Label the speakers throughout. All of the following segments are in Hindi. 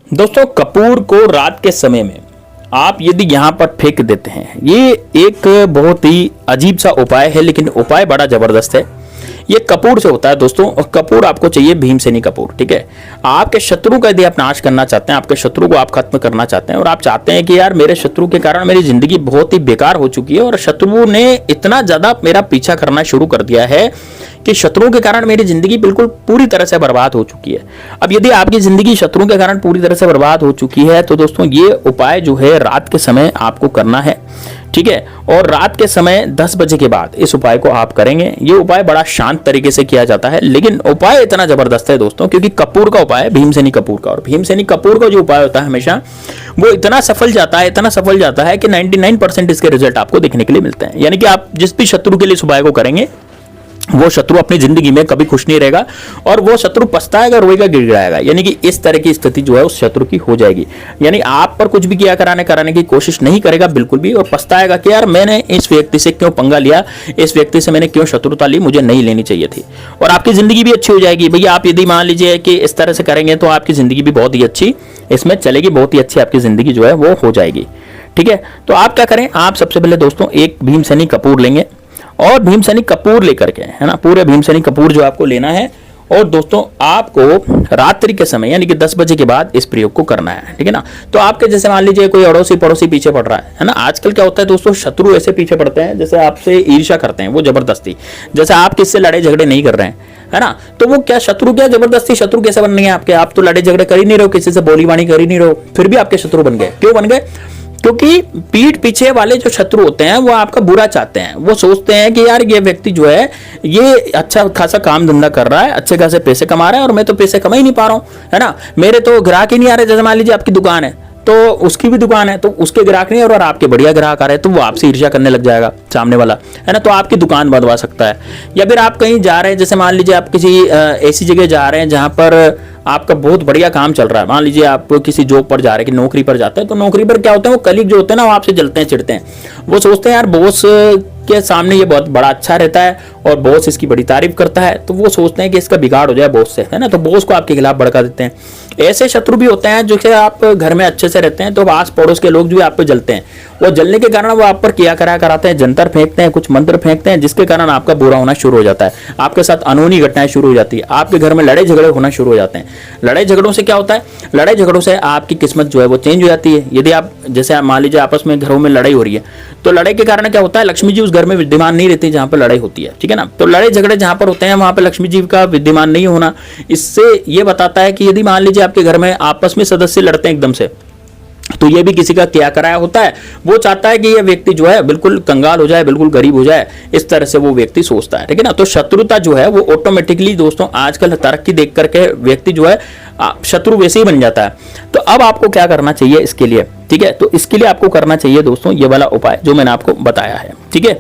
Speaker 1: दोस्तों, कपूर को रात के समय में आप यदि यहाँ पर फेंक देते हैं, ये एक बहुत ही अजीब सा उपाय है, लेकिन उपाय बड़ा जबरदस्त है। ये कपूर से होता है दोस्तों, और कपूर आपको चाहिए भीमसेनी कपूर। ठीक है, आपके शत्रु का यदि आप नाश करना चाहते हैं, आपके शत्रु को आप खत्म करना चाहते हैं, और आप चाहते हैं कि यार मेरे शत्रु के कारण मेरी जिंदगी बहुत ही बेकार हो चुकी है और शत्रु ने इतना ज्यादा मेरा पीछा करना शुरू कर दिया है कि शत्रुओं के कारण मेरी जिंदगी बिल्कुल पूरी तरह से बर्बाद हो चुकी है। अब यदि आपकी जिंदगी शत्रुओं के कारण पूरी तरह से बर्बाद हो चुकी है तो दोस्तों ये उपाय जो है रात के समय आपको करना है। ठीक है, और रात के समय 10 बजे के बाद इस उपाय को आप करेंगे। ये उपाय बड़ा शांत तरीके से किया जाता है, लेकिन उपाय इतना जबरदस्त है दोस्तों, क्योंकि कपूर का उपाय है, भीमसेनी कपूर का। और भीमसेनी कपूर का जो उपाय होता है हमेशा वो इतना सफल जाता है कि 99% इसके रिजल्ट आपको देखने के लिए मिलते हैं। यानी कि आप जिस भी शत्रु के लिए इस उपाय को करेंगे वो शत्रु अपनी जिंदगी में कभी खुश नहीं रहेगा और वो शत्रु पछताएगा, रोएगा, गिड़गिड़ाएगा। यानी कि इस तरह की स्थिति जो है उस शत्रु की हो जाएगी। यानी आप पर कुछ भी किया कराने की कोशिश नहीं करेगा बिल्कुल भी, और पछताएगा कि यार मैंने इस व्यक्ति से क्यों पंगा लिया, इस व्यक्ति से मैंने क्यों शत्रुता ली, मुझे नहीं लेनी चाहिए थी। और आपकी जिंदगी भी अच्छी हो जाएगी। भैया आप यदि मान लीजिए कि इस तरह से करेंगे तो आपकी जिंदगी भी बहुत ही अच्छी इसमें चलेगी, बहुत ही अच्छी आपकी जिंदगी जो है वो हो जाएगी। ठीक है, तो आप क्या करें, आप सबसे पहले दोस्तों एक भीमसेनी कपूर लेंगे, और भीमसेनी कपूर लेकर के, है ना, पूरे भीमसेनी कपूर जो आपको लेना है। और दोस्तों आपको रात्रि के समय यानी कि 10 बजे के बाद इस प्रयोग को करना है। ठीक है ना, तो आपके जैसे मान लीजिए कोई अड़ोसी पड़ोसी पीछे पड़ रहा है ना। आजकल क्या होता है दोस्तों, शत्रु ऐसे पीछे पड़ते हैं जैसे आपसे ईर्ष्या करते हैं वो जबरदस्ती, जैसे आप किससे लड़ाई झगड़े नहीं कर रहे हैं, है ना, तो वो क्या शत्रु, क्या जबरदस्ती शत्रु कैसे बन गए आपके? आप तो लड़ाई झगड़े कर ही नहीं रहे हो, किसी से बोली बाणी कर ही नहीं रहे हो, फिर भी आपके शत्रु बन गए। क्यों बन गए? क्योंकि पीठ पीछे वाले जो शत्रु होते हैं वो आपका बुरा चाहते हैं। वो सोचते हैं कि यार ये व्यक्ति जो है ये अच्छा खासा काम धंधा कर रहा है, अच्छे खासे पैसे कमा रहा है, और मैं तो पैसे कमा ही नहीं पा रहा हूं, है ना, मेरे तो ग्राहक ही नहीं आ रहे। जैसे मान लीजिए आपकी दुकान है तो उसकी भी दुकान है तो उसके ग्राहक नहीं, और आपके बढ़िया ग्राहक आ रहे हैं तो वो आपसे ईर्ष्या करने लग जाएगा सामने वाला, है ना, तो आपकी दुकान बदलवा सकता है। या फिर आप कहीं जा रहे हैं, जैसे मान लीजिए आप किसी ऐसी जगह जा रहे हैं जहां पर आपका बहुत बढ़िया काम चल रहा है, मान लीजिए आप किसी जॉब पर जा रहे हैं कि नौकरी पर जाते हैं, तो नौकरी पर क्या होता है, वो कलीग जो होते हैं ना वो आपसे जलते हैं, चिढ़ते हैं। वो सोचते हैं यार बॉस के सामने ये बहुत बड़ा अच्छा रहता है और बॉस इसकी बड़ी तारीफ करता है, तो वो सोचते हैं कि इसका बिगाड़ हो जाए बॉस से, है ना, तो बॉस को आपके खिलाफ भड़का देते हैं। ऐसे शत्रु भी होते हैं जो कि आप घर में अच्छे से रहते हैं तो आस पड़ोस के लोग जो आप पे जलते हैं, वो जलने के कारण वो आप पर किया कराते हैं, जंतर फेंकते हैं, कुछ मंत्र फेंकते हैं, जिसके कारण आपका बुरा होना शुरू हो जाता है, आपके साथ अनहोनी घटनाएं शुरू हो जाती है, आपके घर में लड़ाई झगड़े होना शुरू हो जाते हैं। लड़ाई झगड़ों से क्या होता है, लड़ाई झगड़ों से आपकी किस्मत जो है वो चेंज हो जाती है। यदि आप जैसे आप मान लीजिए आपस में घरों में लड़ाई हो रही है, तो लड़ाई के कारण क्या होता है, लक्ष्मी जी उस घर में विद्यमान नहीं रहती जहां पर लड़ाई होती है। ठीक है ना, तो लड़ाई झगड़े जहां पर होते हैं वहां पर लक्ष्मी जी का विद्यमान नहीं होना, इससे ये बताता है कि यदि मान लीजिए आपके घर में आपस में सदस्य लड़ते हैं एकदम से, तो ये भी किसी का किया कराया होता है। वो चाहता है कि ये व्यक्ति जो है बिल्कुल कंगाल हो जाए, बिल्कुल गरीब हो जाए, इस तरह से वो व्यक्ति सोचता है। ठीक है ना, तो शत्रुता जो है वो ऑटोमेटिकली दोस्तों आजकल तरक्की देख करके व्यक्ति जो है शत्रु वैसे ही बन जाता है। तो अब आपको क्या करना चाहिए इसके लिए? ठीक है, तो इसके लिए आपको करना चाहिए दोस्तों ये वाला उपाय जो मैंने आपको बताया है। ठीक है,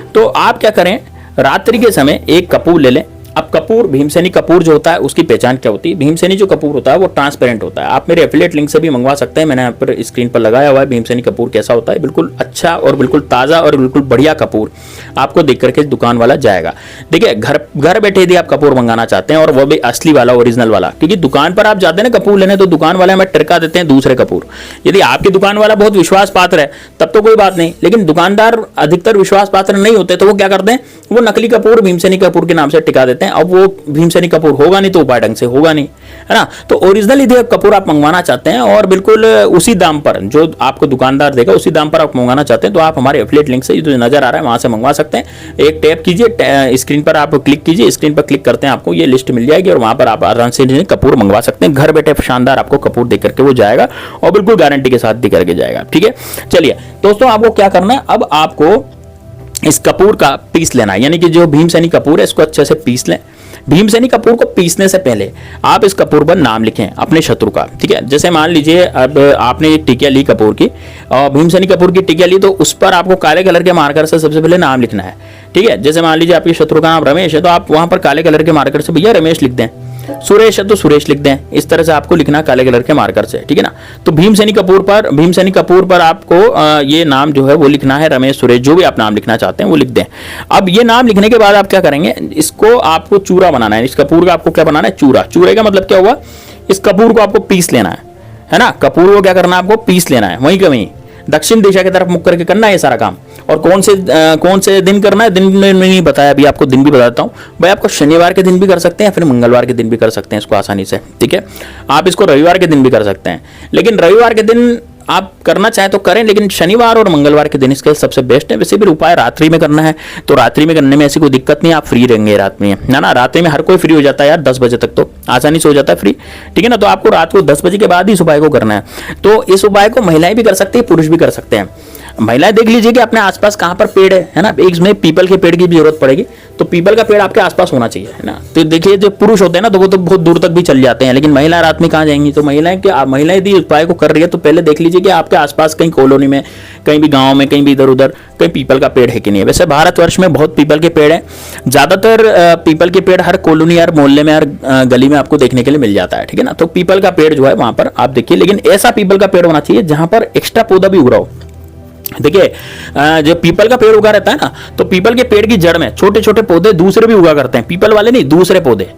Speaker 1: तो आप क्या करें, रात्रि के समय एक कपूर ले लें। अब कपूर, भीमसेनी कपूर जो होता है उसकी पहचान क्या होती है? भीमसेनी जो कपूर होता है वो ट्रांसपेरेंट होता है। आप मेरे एफिलिएट लिंक से भी मंगवा सकते हैं, मैंने यहाँ पर स्क्रीन पर लगाया हुआ है। भीमसेनी कपूर कैसा होता है, बिल्कुल अच्छा और बिल्कुल ताज़ा और बिल्कुल बढ़िया कपूर आपको देख करके दुकान वाला जाएगा। देखिए, घर बैठे यदि आप कपूर मंगाना चाहते हैं और वो भी असली वाला, ओरिजिनल वाला, क्योंकि दुकान पर आप जाते हैं ना कपूर लेने तो दुकान वाले हमें टरका देते हैं दूसरे कपूर। यदि आपकी दुकान वाला बहुत विश्वास पात्र है तब तो कोई बात नहीं, लेकिन दुकानदार अधिकतर विश्वास पात्र नहीं होते तो वो क्या करते हैं, वो नकली कपूर भीमसेनी कपूर के नाम से टिका देते हैं। अब वो भीमसेनी कपूर होगा नहीं तो उपाय ढंग से होगा नहीं, है ना। तो ओरिजिनल यदि कपूर आप मंगवाना चाहते हैं और बिल्कुल उसी दाम पर जो आपको दुकानदार देगा उसी दाम पर आप मंगवाना चाहते हैं, तो आप हमारे एफिलिएट लिंक से जो नजर आ रहा है वहां से मंगवा सकते हैं। एक टैप कीजिए, स्क्रीन पर आप क्लिक कीजिए, स्क्रीन पर क्लिक करते हैं आपको ये लिस्ट मिल जाएगी और वहां पर आप आराम से कपूर मंगवा सकते हैं। घर बैठे शानदार आपको कपूर देख करके वो जाएगा और बिल्कुल गारंटी के साथ दे करके जाएगा। ठीक है, चलिए दोस्तों आपको क्या करना है, अब आपको इस कपूर का पीस लेना है, यानी कि जो भीमसेनी कपूर है इसको अच्छे से पीस लें। भीमसेनी कपूर को पीसने से पहले आप इस कपूर पर नाम लिखें अपने शत्रु का। ठीक है, जैसे मान लीजिए अब आपने एक टिकिया ली कपूर की, और भीमसेनी कपूर की टिकिया ली, तो उस पर आपको काले कलर के मार्कर से सबसे पहले नाम लिखना है। ठीक है, जैसे मान लीजिए आपके शत्रु का नाम रमेश है तो आप वहां पर काले कलर के मार्कर से भैया रमेश लिख दें। सुरेश है तो सुरेश लिख दें, इस तरह से आपको लिखना काले कलर के मार्कर से। ठीक है ना, तो भीमसेनी कपूर पर आपको ये नाम जो है वो लिखना है, रमेश, सुरेश, जो भी आप नाम लिखना चाहते हैं वो लिख दें। अब ये नाम लिखने के बाद आप क्या करेंगे, इसको आपको चूरा बनाना है। इस कपूर का आपको क्या बनाना है, चूरा। चूरे का मतलब क्या हुआ, इस कपूर को आपको पीस लेना है ना। कपूर को क्या करना है, आपको पीस लेना है वहीं का वहीं, दक्षिण दिशा की तरफ मुख करके करना है ये सारा काम। और कौन से दिन करना है, दिन में नहीं बताया, अभी आपको दिन भी बताता हूँ भाई। आपको शनिवार के दिन भी कर सकते हैं, फिर मंगलवार के दिन भी कर सकते हैं इसको आसानी से, ठीक है। आप इसको रविवार के दिन भी कर सकते हैं, लेकिन रविवार के दिन आप करना चाहें तो करें, लेकिन शनिवार और मंगलवार के दिन इसके सबसे बेस्ट है। वैसे भी उपाय रात्रि में करना है तो रात्रि में करने में ऐसी कोई दिक्कत नहीं, आप फ्री रहेंगे रात में, है ना। रात्रि में हर कोई फ्री हो जाता है यार, 10 बजे तक तो आसानी से हो जाता है फ्री, ठीक है ना। तो आपको रात को 10 बजे के बाद ही इस उपाय को करना है। तो इस उपाय को महिलाएं भी कर सकती है, पुरुष भी कर सकते हैं। महिलाएं देख लीजिए कि अपने आसपास कहां पर पेड़ है ना, इसमें पीपल के पेड़ की भी जरूरत पड़ेगी, तो पीपल का पेड़ आपके आसपास होना चाहिए, है ना। तो देखिए जो पुरुष होते हैं ना तो वो तो बहुत दूर तक भी चल जाते हैं, लेकिन महिला रात में कहां जाएंगी। तो महिलाएं यदि उपाय को कर रही है तो पहले देख लीजिए कि आपके आसपास कहीं कॉलोनी में, कहीं भी गाँव में, कहीं भी इधर उधर कहीं पीपल का पेड़ है कि नहीं है। वैसे भारतवर्ष में बहुत पीपल के पेड़ है, ज्यादातर पीपल के पेड़ हर कॉलोनी, हर मोहल्ले में, हर गली में आपको देखने के लिए मिल जाता है, ठीक है ना। तो पीपल का पेड़ जो है वहां पर आप देखिए, लेकिन ऐसा पीपल का पेड़ होना चाहिए जहां पर एक्स्ट्रा पौधा भी उग रहा हो। देखिए जो पीपल का पेड़ उगा रहता है ना, तो पीपल के पेड़ की जड़ में छोटे छोटे पौधे दूसरे भी उगा करते हैं, पीपल वाले नहीं, दूसरे पौधे।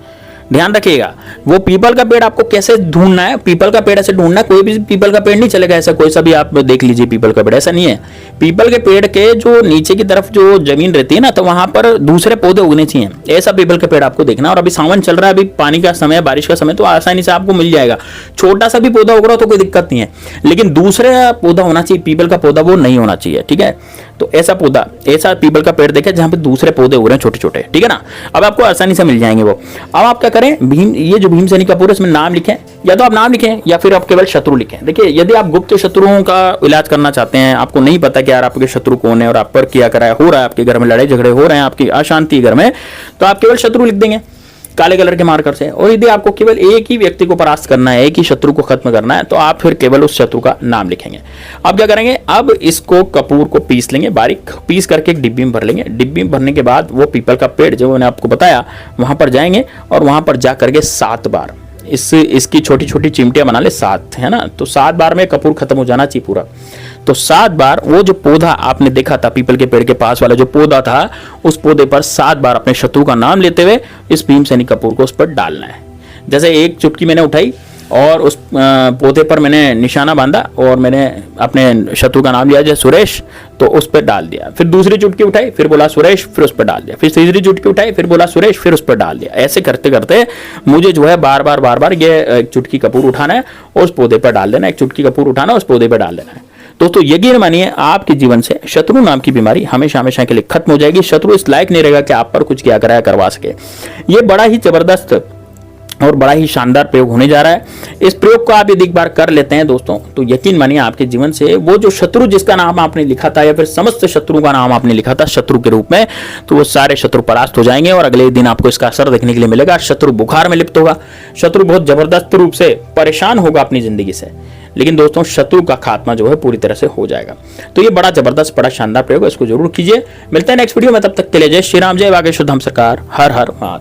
Speaker 1: ध्यान रखिएगा, वो पीपल का पेड़ आपको कैसे ढूंढना है, पीपल का पेड़ ऐसे ढूंढना है, कोई भी पीपल का पेड़ नहीं चलेगा ऐसा कोई सा भी आप देख लीजिए पीपल का पेड़, ऐसा नहीं है। पीपल के पेड़ के जो नीचे की तरफ जो जमीन रहती है ना, तो वहां पर दूसरे पौधे उगने चाहिए, ऐसा पीपल का पेड़ आपको देखना। और अभी सावन चल रहा है, अभी पानी का समय, बारिश का समय, तो आसानी से आपको मिल जाएगा। छोटा सा भी पौधा उग रहा हो तो कोई दिक्कत नहीं है, लेकिन दूसरा पौधा होना चाहिए, पीपल का पौधा वो नहीं होना चाहिए, ठीक है। तो ऐसा पौधा, ऐसा पीपल का पेड़ देखें जहां पे दूसरे पौधे उग रहे हैं छोटे छोटे, ठीक है ना। अब आपको आसानी से मिल जाएंगे वो। अब आप क्या करें, ये जो भीमसेनी कपूर है इसमें नाम लिखें, या तो आप नाम लिखें या फिर आप केवल शत्रु लिखें। देखिए यदि आप गुप्त शत्रुओं का इलाज करना चाहते हैं, आपको नहीं पता कि यार आपके शत्रु कौन है और आप पर क्या करा है, हो रहा है आपके घर में लड़ाई झगड़े हो रहे हैं, आपकी अशांति घर में, तो आप केवल शत्रु लिख देंगे काले कलर के मार्कर से। और यदि आपको केवल एक ही व्यक्ति को परास्त करना है, एक ही शत्रु को खत्म करना है, तो आप फिर केवल उस शत्रु का नाम लिखेंगे। अब क्या करेंगे, अब इसको कपूर को पीस लेंगे, बारीक पीस करके एक डिब्बी में भर लेंगे। डिब्बी में भरने के बाद वो पीपल का पेड़ जो मैंने आपको बताया वहां पर जाएंगे और वहां पर जा करके 7 बार इसकी छोटी छोटी चिमटियां बना ले, 7 है ना। तो 7 बार में कपूर खत्म हो जाना चाहिए पूरा। तो 7 बार वो जो पौधा आपने देखा था पीपल के पेड़ के पास वाला जो पौधा था, उस पौधे पर 7 बार अपने शत्रु का नाम लेते हुए इस भीमसेनी कपूर को उस पर डालना है। जैसे एक चुटकी मैंने उठाई और उस पौधे पर मैंने निशाना बांधा और मैंने अपने शत्रु का नाम लिया जैसे सुरेश, तो उस पर डाल दिया। फिर दूसरी चुटकी उठाई, फिर बोला सुरेश, फिर उस पर डाल दिया। फिर तीसरी चुटकी उठाई, फिर बोला सुरेश, फिर उस पर डाल दिया। ऐसे करते करते मुझे जो है बार बार ये एक चुटकी कपूर उठाना है और उस पौधे पर डाल देना, एक चुटकी कपूर उठाना उस पौधे पर डाल देना है। दोस्तों यकीन मानिए आपके जीवन से शत्रु नाम की बीमारी हमेशा हमेशा के लिए खत्म हो जाएगी। शत्रु इस लायक नहीं रहेगा कि आप पर कुछ क्या कराया करवा सके। ये बड़ा ही जबरदस्त और बड़ा ही शानदार प्रयोग होने जा रहा है। इस प्रयोग को आप यदि एक बार कर लेते हैं दोस्तों, तो यकीन मानिए आपके जीवन से वो जो शत्रु जिसका नाम आपने लिखा था या फिर समस्त शत्रु का नाम आपने लिखा था शत्रु के रूप में, तो वो सारे शत्रु परास्त हो जाएंगे और अगले दिन आपको इसका असर देखने के लिए मिलेगा। शत्रु बुखार में लिप्त होगा, शत्रु बहुत जबरदस्त रूप से परेशान होगा अपनी जिंदगी से, लेकिन दोस्तों शत्रु का खात्मा जो है पूरी तरह से हो जाएगा। तो ये बड़ा जबरदस्त, बड़ा शानदार प्रयोग है, इसको जरूर कीजिए। मिलते हैं नेक्स्ट वीडियो में, तब तक के लिए जय श्री राम, जय वागेश्वर धाम सरकार, हर हर महादेव।